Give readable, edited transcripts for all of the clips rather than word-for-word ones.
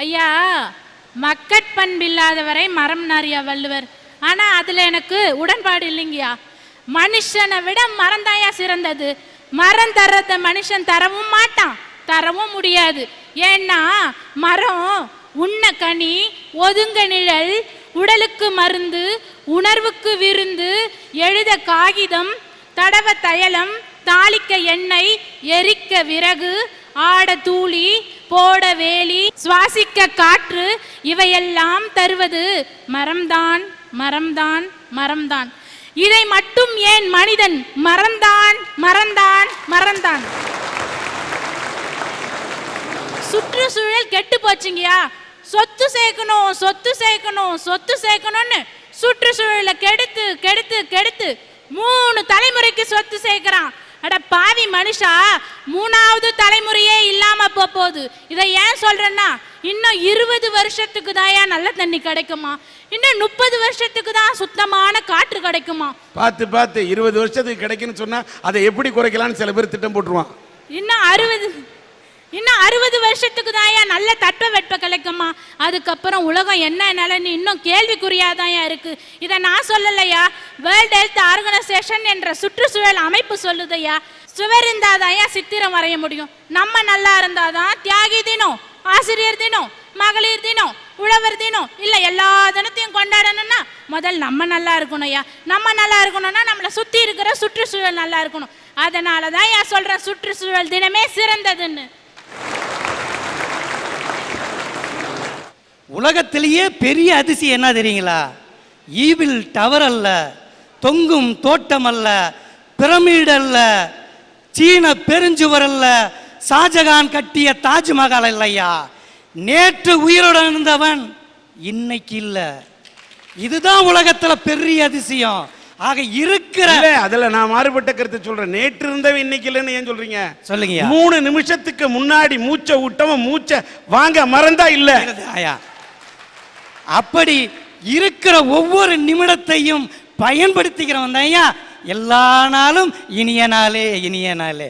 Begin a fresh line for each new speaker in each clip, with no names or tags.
ஐயா, மக்கட்பண்பில்லாதவரை மரம் நாரியா வள்ளுவர். ஆனால் அதில் எனக்கு உடன்பாடு இல்லைங்கய்யா. மனுஷனை விட மரம் தாயா சிறந்தது. மரம் தர்றத மனுஷன் தரவும் மாட்டான், தரவும் முடியாது. ஏன்னா மரம் உண்ண கனி, ஒதுங்க நிழல், உடலுக்கு மருந்து, உணர்வுக்கு விருந்து, எழுத காகிதம், தடவ தைலம், தாளிக்க எண்ணெய், எரிக்க விறகு, ஆட தூளி, போட வேலி, சுவாசிக்க காற்று, இவையெல்லாம் தருவது மரம்தான், மரம்தான், மரம்தான். இதை மட்டும் ஏன் மனிதன் மறந்தான், மறந்தான், மறந்தான்? சுற்றுச்சூழல் கெட்டு போச்சுங்கயா. சொத்து சேர்க்கணும், சொத்து சேர்க்கணும், சொத்து சேர்க்கணும்னு சுற்றுச்சூழலை கெடுத்து கெடுத்து கெடுத்து 3 தலைமுறைக்கு சொத்து சேர்க்கிறான். அட பாவி மனுஷா, 3வது தலைமுறையே இல்லாம போகுது. இதை ஏன் சொல்றேன்னா, இன்னும் 20 வருஷத்துக்கு தான் நல்ல தண்ணி கிடைக்குமா, இன்னும் 30 வருஷத்துக்கு தான் சுத்தமான காற்று கிடைக்குமா.
பார்த்து பார்த்து 20 வருஷத்துக்கு கிடைக்குன்னு சொன்னா அதை எப்படி குறைக்கலாம்னு சில பேர் திட்டம் போட்டுருவான்.
இன்னும் 60 வருஷத்துக்கு தான் நல்ல தட்பவெட்ப கிடைக்குமா. அதுக்கப்புறம் உலகம் என்ன நிலைன்னு இன்னும் கேள்விக்குறியாதான் இருக்கு. இதை நான் சொல்லலையா, வேர்ல்ட் ஹெல்த் ஆர்கனைசேஷன் என்ற சுற்றுச்சூழல் அமைப்பு சொல்லுதையா. சுவர் இருந்தாதான் சித்திரம் வரைய முடியும். நம்ம நல்லா இருந்தாதான் தியாகி தினம், ஆசிரியர் தினம், மகளிர் தினம், உழவர் தினம், இல்ல எல்லா தினத்தையும் கொண்டாடணும்னா முதல் நம்ம நல்லா இருக்கணும்யா. நம்ம நல்லா இருக்கணும்னா நம்மளை சுத்தி இருக்கிற சுற்றுச்சூழல் நல்லா இருக்கணும். அதனாலதான் சொல்றேன், சுற்றுச்சூழல் தினமே சிறந்ததுன்னு.
உலகத்திலேயே பெரிய அதிசயம் என்ன தெரியுங்களா? ஈவில் டவர் அல்ல, தொங்கும் தோட்டம் அல்ல, பிரமிட் அல்ல, சீன பெருஞ்சுவர் அல்ல, ஷாஜகான் கட்டிய தாஜ்மஹால் இல்லையா. நேற்று உயிருடன் இருந்தவன் இன்னைக்கு இல்ல. இதுதான் உலகத்துல பெரிய அதிசயம். ஆக இருக்கிற
அதுல நான் மாறுபட்ட கருத்து சொல்றேன். நேற்று இருந்தவன் இன்னைக்கு இல்லைன்னு ஏன் சொல்றீங்க?
சொல்லுங்க.
3 நிமிஷத்துக்கு முன்னாடி மூச்சை விட்டவன் மூச்சை வாங்க மறந்தா இல்ல.
அப்படி இருக்கிற ஒவ்வொரு நிமிடத்தையும் பயன்படுத்திக்கிறவன் தான் எல்லா நாளும் இனிய நாளே, இனிய நாளே.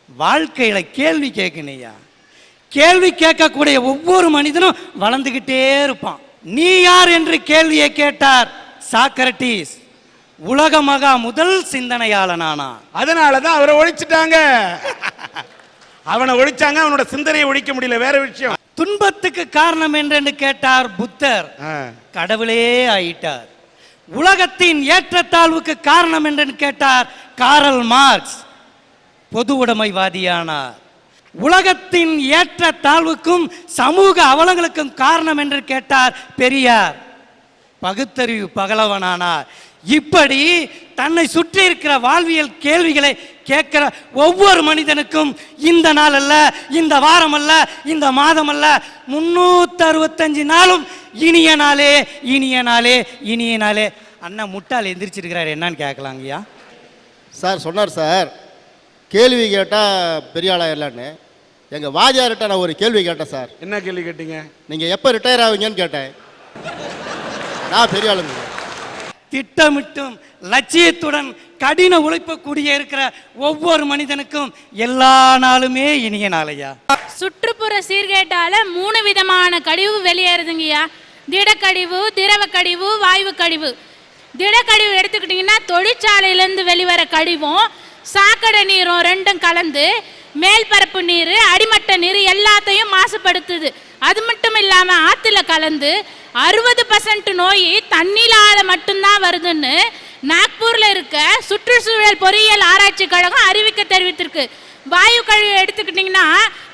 வாழ்க்கையில கேள்வி கேட்கணையா. கேள்வி கேட்கக்கூடிய ஒவ்வொரு மனிதனும் வளர்ந்துகிட்டே இருப்பான். நீ யார் என்று கேள்வியை கேட்டார் சாக்ரட்டிஸ். உலக மகா முதல் சிந்தனையாளனானா.
அதனாலதான் அவரை ஒழிச்சிட்டாங்க. அவனை ஒழிச்சாங்க, அவனோட சிந்தனையை ஒழிக்க முடியல. வேற விஷயம்.
துன்பத்துக்கு காரணம் என்று கேட்டார் புத்தர். கடவுளே ஆயிட்டார். உலகத்தின் ஏற்றத்தாழ்வுக்கு காரணம் என்று கேட்டார் காரல் மார்க்ஸ். பொது உடைமைவாதியானார். உலகத்தின் ஏற்ற தாழ்வுக்கும் சமூக அவலங்களுக்கும் காரணம் என்று கேட்டார் பெரியார். பகுத்தறிவு பகலவனானார். இப்படி தன்னை சுற்றி இருக்கிற வாழ்வியல் கேள்விகளை கேட்கிற ஒவ்வொரு மனிதனுக்கும் இந்த நாள் அல்ல, இந்த வாரம் அல்ல, இந்த மாதம் அல்ல, 365 நாளும் இனிய நாளே, இனிய நாளே, இனிய நாளே. அண்ணா முட்டாள் எந்திரிச்சிருக்கிறார், என்னன்னு கேட்கலாங்கய்யா.
சார் சொன்னார் சார், கேள்வி கேட்டால் பெரிய ஆளாயிரலான்னு. எங்கள் வாத்தியார்கிட்ட நான் ஒரு கேள்வி கேட்டேன் சார்.
என்ன கேள்வி கேட்டீங்க?
நீங்கள் எப்போ ரிட்டையர் ஆவீங்கன்னு கேட்டேன். நான் பெரிய ஆளுங்க.
திட்டமிட்டும் லட்சியத்துடன் கடின உழைப்பக்கூடிய இருக்கிற ஒவ்வொரு மனிதனுக்கும் எல்லா நாளுமே இனிய நாளையா.
சுற்றுப்புற சீர்கேட்டால 3 விதமான கழிவு வெளியேறுதுங்கய்யா. திடக்கழிவு, திரவ கழிவு, வாயு கழிவு. திடக்கழிவு எடுத்துக்கிட்டிங்கன்னா தொழிற்சாலையிலேருந்து வெளிவர கழிவும் சாக்கடை நீரும் 2ம் கலந்து மேல்பரப்பு நீர், அடிமட்ட நீர் எல்லாத்தையும் மாசுபடுத்துது. அது மட்டும் இல்லாமல் ஆற்றுல கலந்து 60% நோய் தண்ணிலால மட்டும்தான் வருதுன்னு நாக்பூரில் இருக்க சுற்றுச்சூழல் பொறியியல் ஆராய்ச்சி கழகம் அறிவிக்க தெரிவித்திருக்கு. வாயு கழிவு எடுத்துக்கிட்டிங்கன்னா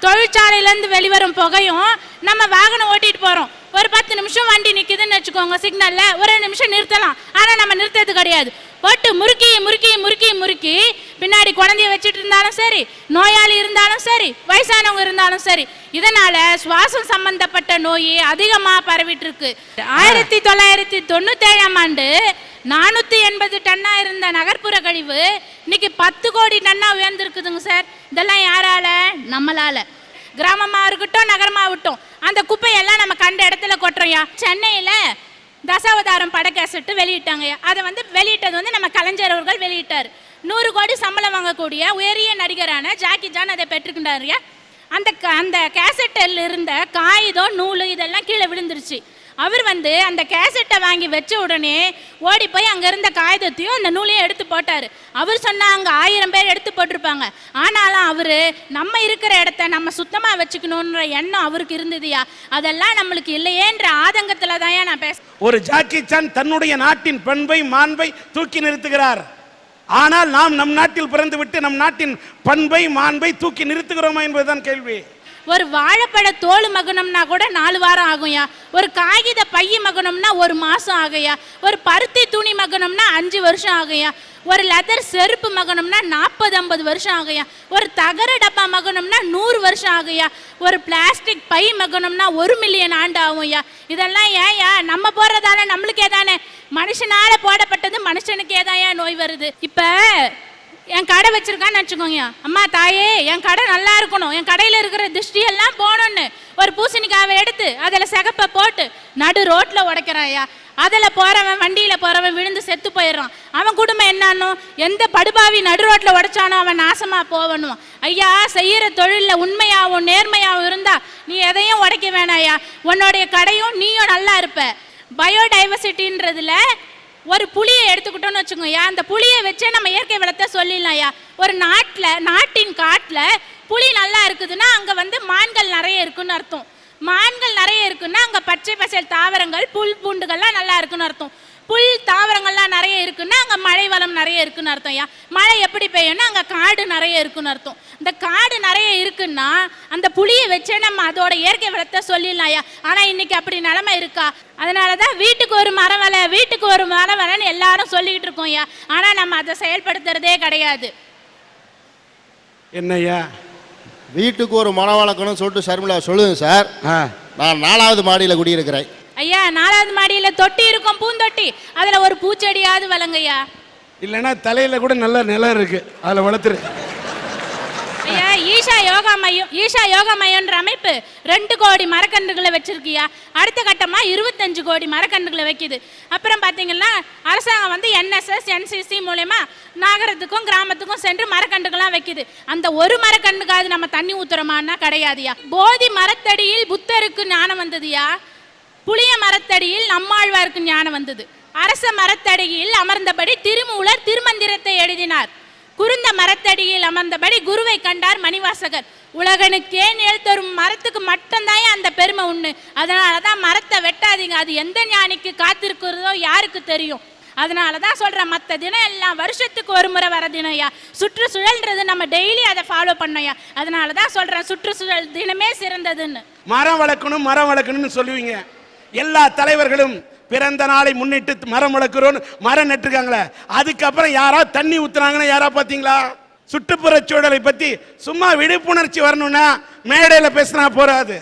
தொழிற்சாலையிலேருந்து வெளிவரும் புகையும் நம்ம வாகனம் ஓட்டிகிட்டு போகிறோம். ஒரு 10 நிமிஷம் வண்டி நிற்கிதுன்னு வச்சுக்கோங்க, சிக்னலில் ஒரு நிமிஷம் நிறுத்தலாம். ஆனால் நம்ம நிறுத்துறது கிடையாது. போட்டு முறுக்கி முறுக்கி முறுக்கி முறுக்கி பின்னாடி குழந்தைய வச்சுட்டு இருந்தாலும் சரி, நோயாளி இருந்தாலும் சரி, வயசானவங்க இருந்தாலும் சரி, இதனால சுவாசம் சம்பந்தப்பட்ட நோய் அதிகமாக பரவிட்டு இருக்கு. 1997ஆம் ஆண்டு 480 டன்னா இருந்த நகர்ப்புற கழிவு இன்னைக்கு 10 கோடி டன்னா உயர்ந்திருக்குதுங்க சார். இதெல்லாம் யாரால? நம்மளால. கிராமமாக இருக்கட்டும், நகரமாகட்டும், அந்த குப்பையெல்லாம் நம்ம கண்ட இடத்துல கொட்டுறோம்யா. சென்னையில் தசாவதாரம் பட கேசட்டு வெளியிட்டாங்க. அதை வெளியிட்டது நம்ம கலைஞர் அவர்கள் வெளியிட்டார். 100 கோடி சம்பளம் வாங்கக்கூடிய உயரிய நடிகரான ஜாக்கி ஜான் அதை பெற்றுக்கின்றாருயா. அந்த கேசட்டில் இருந்த காகிதம், நூல் இதெல்லாம் வந்துருச்சு. அவர் வந்து அந்த கேசட்டை வாங்கி வச்ச உடனே ஓடி போய் அங்கே இருந்த காகிதத்தையும் அந்த நூலையும் எடுத்து போட்டார். அவர் சொன்னால் அங்கே 1000 பேர் எடுத்து போட்டிருப்பாங்க. ஆனாலும் அவர் நம்ம இருக்கிற இடத்த நம்ம சுத்தமாக வச்சுக்கணுன்ற எண்ணம் அவருக்கு இருந்ததுயா. அதெல்லாம் நம்மளுக்கு இல்லையேன்ற ஆதங்கத்தில் தான் நான்
ஒரு ஜாக்கி சான் தன்னுடைய நாட்டின் பண்பை மாண்பை தூக்கி நிறுத்துகிறார். ஆனால் நாம் நம் நாட்டில் பிறந்து விட்டு நம் நாட்டின் பண்பை மாண்பை தூக்கி நிறுத்துகிறோமா என்பதுதான் கேள்வி.
ஒரு வாழைப்பழ தோல் மகனம்னா கூட 4 வாரம் ஆகும்யா. ஒரு காகித பைய மகனம்னா 1 மாசம் ஆகுயா. ஒரு பருத்தி துணி மகனம்னா 5 வருஷம் ஆகுயா. ஒரு லெதர் செருப்பு மகனம்னா 40-50 வருஷம் ஆகுயா. ஒரு தகர டப்பா மகனம்னா 100 வருஷம் ஆகுயா. ஒரு பிளாஸ்டிக் பை மகனம்னா 1 மில்லியன் ஆண்டு ஆகும்யா. இதெல்லாம் ஏயா நம்ம போடுறதால நம்மளுக்கே தானே, மனுஷனால போடப்பட்டது மனுஷனுக்கே தான் ஏன் நோய் வருது. இப்ப என் கடை வச்சிருக்கான்னு வச்சுக்கோங்க, அம்மா தாயே என் கடை நல்லா இருக்கணும், என் கடையில் இருக்கிற திருஷ்டி எல்லாம் போகணும்னு ஒரு பூசணிக்காவை எடுத்து அதில் சிகப்பை போட்டு நடு ரோட்டில் உடைக்கிறாயா. அதில் போகிறவன் வண்டியில் போகிறவன் விழுந்து செத்து போயிடுறான். அவன் குடும்பம் என்னானோ, எந்த படுபாவி நடு ரோட்டில் உடைச்சானோ அவன் நாசமாக போகணும். ஐயா, செய்கிற தொழிலில் உண்மையாகவும் நேர்மையாகவும் இருந்தா நீ எதையும் உடைக்க வேணாயா. உன்னோடைய கடையும் நீயும் நல்லா இருப்ப. பயோடைவர்சிட்டின்றதுல ஒரு புளியை எடுத்துக்கிட்டோன்னு வச்சுக்கோயா, அந்த புளியை வச்சே நம்ம இயற்கை வளத்தை சொல்லிடலாம்யா. ஒரு நாட்டின் காட்டில் புளி நல்லா இருக்குதுன்னா அங்கே வந்து மான்கள் நிறைய இருக்குன்னு அர்த்தம். மான்கள் நிறைய இருக்குன்னா அங்கே பச்சை பசேல் தாவரங்கள் புல் பூண்டுகள்லாம் நல்லா இருக்குன்னு அர்த்தம். புல் தாவரங்கள்லாம் நிறைய இருக்குன்னா அங்கே மழை வளம் நிறைய இருக்குன்னு அர்த்தம். ஐயா, மழை எப்படி பெய்யும்னா அங்கே காடு நிறைய இருக்குன்னு அர்த்தம். இந்த காடு நிறைய இருக்குன்னா அந்த புளியை வச்சே நம்ம அதோட இயற்கை வளத்தை சொல்லிடலாம் ஐயா. ஆனால் இன்னைக்கு அப்படி நிலைமை இருக்கா? அதனால தான் வீட்டுக்கு ஒரு மரம் வலை, வீட்டுக்கு ஒரு மரம் வலைன்னு எல்லாரும் சொல்லிக்கிட்டு இருக்கோம் ஐயா. ஆனால் நம்ம அதை செயல்படுத்துறதே கிடையாது.
என்னய்யா,
வீட்டுக்கு ஒரு மரம் வளர்க்கணும்னு சொல்லிட்டு ஷர்மிளா சொல்லுங்க சார். நான் 4வது மாடியில் குடியிருக்கிறேன்.
ஐயா, 4வது மாடியில் தொட்டி இருக்கும், பூந்தொட்டி, அதில் ஒரு பூச்செடியாவது வளங்கய்யா.
இல்லைன்னா தலையில கூட நல்ல நிலம் இருக்கு, அதில் வளர்த்துரு.
ஐயா, ஈஷா யோகா மையம்ன்ற அமைப்பு 2 கோடி மரக்கன்றுகளை வச்சிருக்கியா. அடுத்த கட்டமாக 25 கோடி மரக்கன்றுகளை வைக்குது. அப்புறம் பார்த்தீங்கன்னா அரசாங்கம் வந்து NSS NCC மூலயமா நகரத்துக்கும் கிராமத்துக்கும் சென்று மரக்கன்றுகள்லாம் வைக்குது. அந்த ஒரு மரக்கன்றுக்காவது நம்ம தண்ணி ஊத்துறோமான்னா கிடையாதுயா. போதி மரத்தடியில் புத்தருக்கு ஞானம் வந்ததுயா. புளிய மரத்தடியில் நம்மாழ்வாருக்கு ஞானம் வந்தது. அரச மரத்தடியில் அமர்ந்தபடி திருமூலர் திருமந்திரத்தை எழுதினார். குருந்த மரத்தடியில் அமர்ந்தபடி குருவை கண்டார் மணிவாசகர். உலகனுக்கே நிழல் தரும் மரத்துக்கு மட்டும்தான் அந்த பெருமை உண்டு. அதனால தான் மரத்தை வெட்டாதீங்க, அது எந்த ஞானிக்கு காத்திருக்கிறதோ யாருக்கு தெரியும். அதனால தான் சொல்கிறேன், மற்ற தினம் எல்லாம் வருஷத்துக்கு ஒரு முறை வர தினம்யா. சுற்றுச்சூழல்ன்றது நம்ம டெய்லி அதை ஃபாலோ பண்ணோம்யா. அதனால தான் சொல்கிறேன், சுற்றுச்சூழல் தினமே சிறந்ததுன்னு.
மரம் வளர்க்கணும்னு சொல்லுவீங்க. எல்லா தலைவர்களும் பிறந்த நாளை முன்னிட்டு மரம் வளர்க்கிறோன்னு மரம் நட்டுருக்காங்களே, அதுக்கப்புறம் யாரா தண்ணி ஊத்துறாங்கன்னு யாரா பார்த்தீங்களா? சுற்றுப்புற சூழலை பற்றி சும்மா விழிப்புணர்ச்சி வரணும்னா மேடையில் பேசினா போறாது.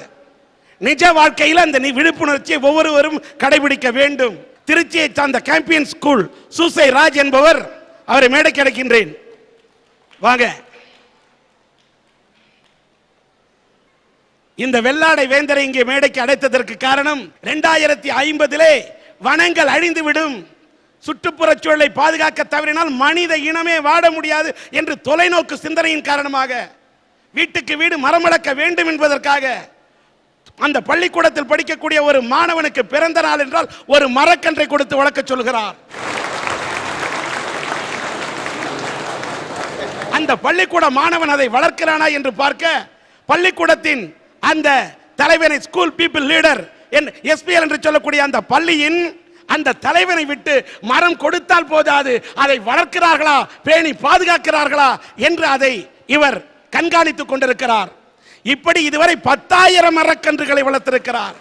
நிஜ வாழ்க்கையில் அந்த விழிப்புணர்ச்சியை ஒவ்வொருவரும் கடைபிடிக்க வேண்டும். திருச்சியை சார்ந்த கேம்பியன் ஸ்கூல் சூசை ராஜ் என்பவர், அவரை மேடைக்கு அழைக்கின்றேன். வாங்க. இந்த வெள்ளாடை வேந்தரை இங்கே மேடைக்கு அடைத்ததற்கு காரணம் 2050 வனங்கள் அழிந்துவிடும், சுற்றுப்புற சூழலை பாதுகாக்க தவறினால் மனித இனமே வாழ முடியாது என்று தொலைநோக்கு சிந்தனையின் காரணமாக வீட்டுக்கு வீடு மரம் வளர்க்க வேண்டும் என்பதற்காக அந்த பள்ளிக்கூடத்தில் படிக்கக்கூடிய ஒரு மாணவனுக்கு பிறந்த நாள் என்றால் ஒரு மரக்கன்றை கொடுத்து வளர்க்க சொல்கிறார். அந்த பள்ளிக்கூட மாணவன் அதை வளர்க்கிறானா என்று பார்க்க பள்ளிக்கூடத்தின் அந்த தலைவனை, ஸ்கூல் பீப்புள் லீடர் SPL என்று சொல்லக்கூடிய அந்த பள்ளியின் அந்த தலைவனை விட்டு மரம் கொடுத்தால் போதாது, அதை வளர்க்கிறார்களா, பேணி பாதுகாக்கிறார்களா என்று அதை இவர் கண்காணித்துக் கொண்டிருக்கிறார். இப்படி இதுவரை 10,000 மரக்கன்றுகளை வளர்த்திருக்கிறார்.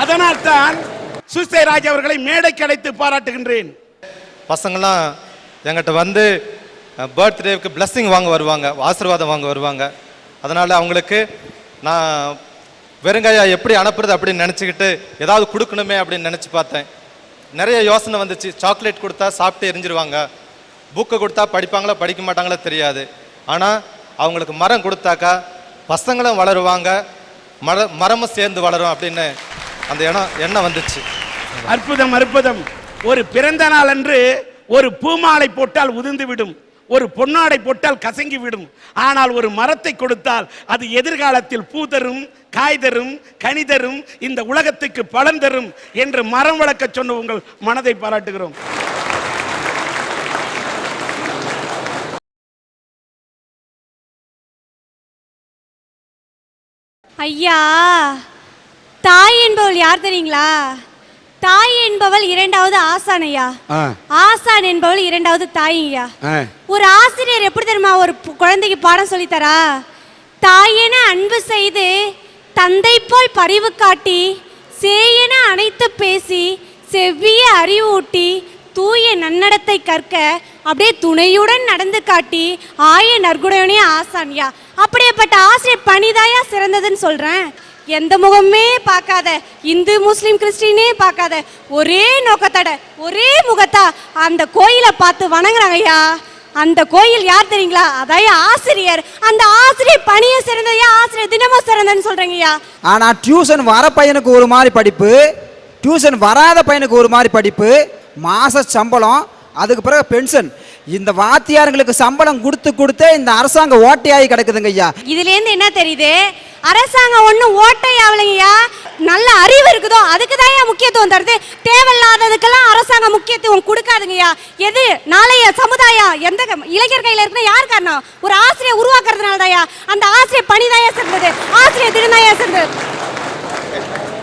அதனால் தான் சூசை ராஜ் அவர்களை மேடைக்கு அழைத்து பாராட்டுகின்றேன்.
பசங்களாம் எங்கிட்ட வந்து பர்த்டேவுக்கு பிளஸ்ஸிங் வாங்க வருவாங்க, ஆசீர்வாதம் வாங்க வருவாங்க. அதனால் அவங்களுக்கு நான் வெறுங்கையா எப்படி அனுப்புறது அப்படின்னு நினச்சிக்கிட்டு ஏதாவது கொடுக்கணுமே அப்படின்னு நினச்சி பார்த்தேன். நிறைய யோசனை வந்துச்சு. சாக்லேட் கொடுத்தா சாப்பிட்டு எரிஞ்சிருவாங்க, புக்கை கொடுத்தா படிப்பாங்களா படிக்க மாட்டாங்களா தெரியாது. ஆனால் அவங்களுக்கு மரம் கொடுத்தாக்கா பசங்களும் வளருவாங்க, மரமும் சேர்ந்து வளரும் அப்படின்னு அந்த எண்ணம் வந்துச்சு.
அற்புதம், அற்புதம். ஒரு பிறந்த நாள் அன்று ஒரு பூமாலை போட்டால் உதிர்ந்து விடும், ஒரு பொன்னாடை போட்டால் கசங்கி விடும். ஆனால் ஒரு மரத்தை கொடுத்தால் அது எதிர்காலத்தில் பூ தரும், காய் தரும், கனி தரும், இந்த உலகத்துக்கு பலன் தரும் என்று மரம் வளர்க்க சொன்ன உங்கள் மனதை பாராட்டுகிறோம்.
ஐயா, தாய் என்பவள் யார் தெரியுங்களா? தாய் என்பவள் இரண்டாவது ஆசான் ஐயா. ஆசான் என்பவள் இரண்டாவது தாய் ஐயா. ஒரு ஆசிரியர் எப்படி தெரியுமா ஒரு குழந்தைக்கு பாடம் சொல்லித்தரா? தாயென அன்பு செய்து தந்தை போல் பரிவு காட்டி சேயென அனைத்து பேசி செவ்விய அறிவு ஊட்டி தூய நன்னடத்தை கற்க அப்படியே துணையுடன் நடந்து காட்டி ஆய நற்குடையனே ஆசான்யா. அப்படியேப்பட்ட ஆசிரியர் பணிதாயா சிறந்ததுன்னு சொல்றேன். எந்த முகமே பார்க்காத, இந்து முஸ்லிம் கிறிஸ்டினே பார்க்காத, ஒரே நோக்கத்தோட ஒரே முகத்தா அந்த கோயிலை பார்த்து வணங்குறாங்கய்யா. அந்த கோயில் யார் தெரியுங்களா? அதாவது ஆசிரியர். அந்த ஆசிரியர் பணியை சிறந்ததையா, ஆசிரியர் தினமும் சிறந்தன்னு சொல்றீங்கய்யா.
ஆனா டியூஷன் வர பையனுக்கு ஒரு மாதிரி படிப்பு, டியூஷன் வராத பையனுக்கு ஒரு மாதிரி படிப்பு, மாச சம்பளம், அதுக்கு பிறகு பென்ஷன். இந்த வாத்தியார்களுக்கு சம்பளம் கொடுத்து இந்த அரசாங்கம் ஓட்டையாகி கிடக்குதுங்க ஐயா.
இதுலேருந்து என்ன தெரியுது? அரசாங்கம் ஒன்றும் ஓட்டை ஆகலைங்கய்யா. நல்ல அறிவு இருக்குதோ அதுக்கு தான் முக்கியத்துவம் தருது. தேவையில்லாததுக்கெல்லாம் அரசாங்கம் முக்கியத்துவம் கொடுக்காதுங்கய்யா. எது நாளைய சமுதாயம் எந்த இளைஞர் கையில் இருக்குன்னா யார் காரணம்? ஒரு ஆசிரியர் உருவாக்குறதுனால தாயா. அந்த ஆசிரியர் பணிதாயா சிறந்தது, ஆசிரியர் திருநாயா சிறந்தது.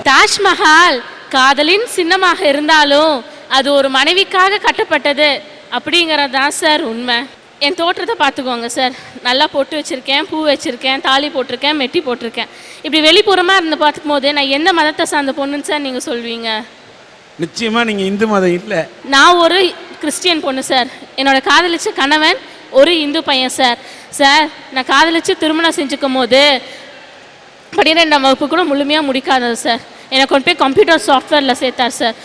தாஜ்மஹால் காதலின் சின்னமாக இருந்தாலும் அது ஒரு மனைவிக்காக கட்டப்பட்டது அப்படிங்கிறது தான் சார் உண்மை. என் தோற்றத்தை பார்த்துக்கோங்க சார். நல்லா பொட்டு வச்சுருக்கேன், பூ வச்சுருக்கேன், தாலி போட்டிருக்கேன், மெட்டி போட்டிருக்கேன். இப்படி வெளிப்புறமாக இருந்து பார்த்துக்கும் போது நான் எந்த மதத்தை சார்ந்த பொண்ணுன்னு சார் நீங்கள் சொல்வீங்க?
நிச்சயமாக நீங்கள் இந்து மதம் இல்லை.
நான் ஒரு கிறிஸ்டியன் பொண்ணு சார். என்னோட காதலிச்ச கணவன் ஒரு இந்து பையன் சார். சார் நான் காதலிச்சு திருமணம் செஞ்சுக்கும் போது 12ஆம் வகுப்பு கூட முழுமையாக முடிக்காதது சார். என்னை கொண்டு போய் கம்ப்யூட்டர் சாஃப்ட்வேரில் சேர்த்தார் சார்.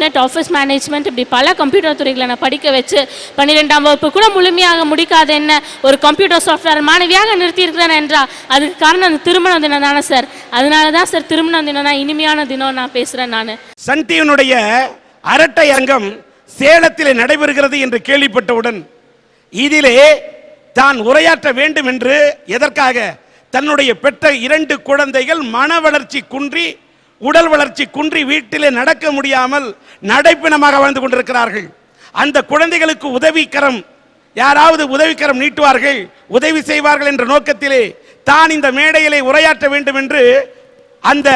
.NET, ஆஃபீஸ் மேனேஜ்மெண்ட், இப்படி பல கம்ப்யூட்டர் துறைகளை நான் படிக்க வச்சு 12ஆம் வகுப்பு கூட முழுமையாக முடிக்காத என்ன ஒரு கம்ப்யூட்டர் சாஃப்ட்வேர் மாணவியாக நிறுத்தியிருக்கிறேன் என்றால் அதுக்கு காரணம் அந்த திருமண தினம் தானே சார். அதனால தான் சார் திருமண தினம் தான் இனிமையான தினம் நான் பேசுகிறேன். நான்
சன் டிவியினுடைய அரட்டை அரங்கம் சேலத்திலே நடைபெறுகிறது என்று கேள்விப்பட்டவுடன் இதிலே தான் உரையாற்ற வேண்டும் என்று எதற்காக தன்னுடைய பெற்ற 2 குழந்தைகள் மன வளர்ச்சி குன்றி உடல் வளர்ச்சி குன்றி வீட்டிலே நடக்க முடியாமல் நடைப்பிணமாக வாழ்ந்து கொண்டிருக்கிறார்கள். அந்த குழந்தைகளுக்கு உதவிக்கரம் யாராவது உதவிக்கரம் நீட்டுவார்கள், உதவி செய்வார்கள் என்ற நோக்கத்திலே தான் இந்த மேடையிலே உரையாற்ற வேண்டும் என்று அந்த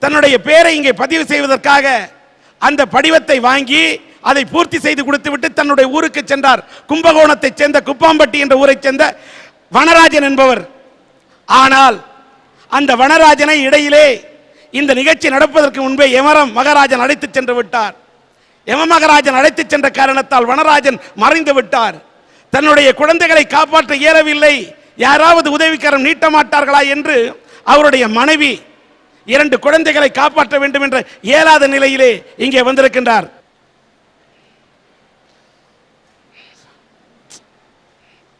தன்னுடைய பெயரை இங்கே பதிவு செய்வதற்காக அந்த படிவத்தை வாங்கி அதை பூர்த்தி செய்து கொடுத்துவிட்டு தன்னுடைய ஊருக்கு சென்றார். கும்பகோணத்தை சேர்ந்த குப்பாம்பட்டி என்ற ஊரை சேர்ந்த வனராஜன் என்பவர். ஆனால் அந்த வனராஜனை இடையிலே இந்த நிகழ்ச்சி நடப்பதற்கு முன்பே யமரம் மகாராஜன் அழைத்து சென்று விட்டார். யமமகாராஜன் அழைத்து சென்ற காரணத்தால் வனராஜன் மறைந்து விட்டார். தன்னுடைய குழந்தைகளை காப்பாற்ற இயலவில்லை, யாராவது உதவிக்கரம் நீட்ட மாட்டார்களா என்று அவருடைய மனைவி 2 குழந்தைகளை காப்பாற்ற வேண்டும் என்ற இயலாத நிலையிலே இங்கே வந்திருக்கின்றார்.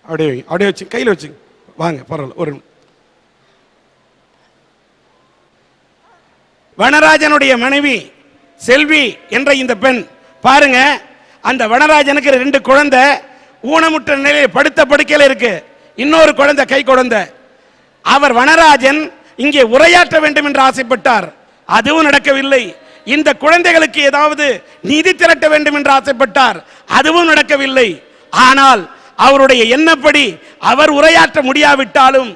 அப்படியே வச்சு கையில் வச்சு வாங்க, பரவாயில்ல. ஒரு வனராஜனுடைய மனைவி செல்வி என்ற இந்த பெண் பாருங்க, அந்த வனராஜனுக்கு 2 குழந்தை ஊனமுற்ற நிலையில் படுத்த படுக்கையில் இருக்கு. இன்னொரு குழந்தை கை குழந்தை. அவர் வனராஜன் இங்கே உரையாற்ற வேண்டும் என்று ஆசைப்பட்டார், அதுவும் நடக்கவில்லை. இந்த குழந்தைகளுக்கு ஏதாவது நிதி திரட்ட வேண்டும் என்று ஆசைப்பட்டார், அதுவும் நடக்கவில்லை. ஆனால் அவருடைய எண்ணப்படி அவர் உரையாற்ற முடியாவிட்டாலும்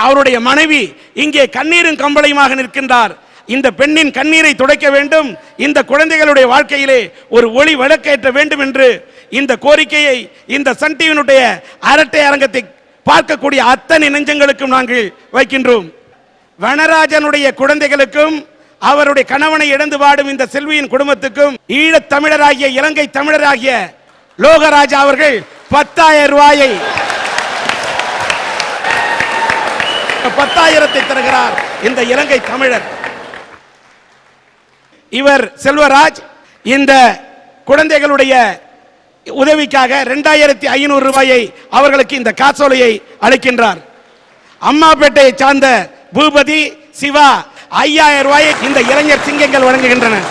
அவருடைய மனைவி இங்கே கண்ணீரும் கம்பளையுமாக நிற்கின்றார். இந்த பெண்ணின் கண்ணீரை துடைக்க வேண்டும், இந்த குழந்தைகளுடைய வாழ்க்கையிலே ஒரு ஒளி விளக்கேற்ற வேண்டும் என்று இந்த கோரிக்கையை இந்த சன் டிவியினுடைய அரட்டை அரங்கத்தை பார்க்கக்கூடிய அத்தனை நெஞ்சங்களுக்கும் நாங்கள் வைக்கின்றோம். வனராஜனுடைய குழந்தைகளுக்கும் அவருடைய கணவனை இழந்து வாடும் இந்த செல்வியின் குடும்பத்துக்கும் ஈழத் தமிழராகிய இலங்கை தமிழராகிய லோகராஜா அவர்கள் 10,000 ரூபாயை 10,000 தருகிறார். இந்த இலங்கை தமிழர் இவர் செல்வராஜ் இந்த குழந்தைகளுடைய உதவிக்காக 2,500 ரூபாயை அவர்களுக்கு இந்த காசோலையை அளிக்கின்றார். அம்மாப்பேட்டையை சார்ந்த பூபதி சிவா 5,000 ரூபாயை இந்த இளைஞர் சிங்கங்கள் வழங்குகின்றனர்.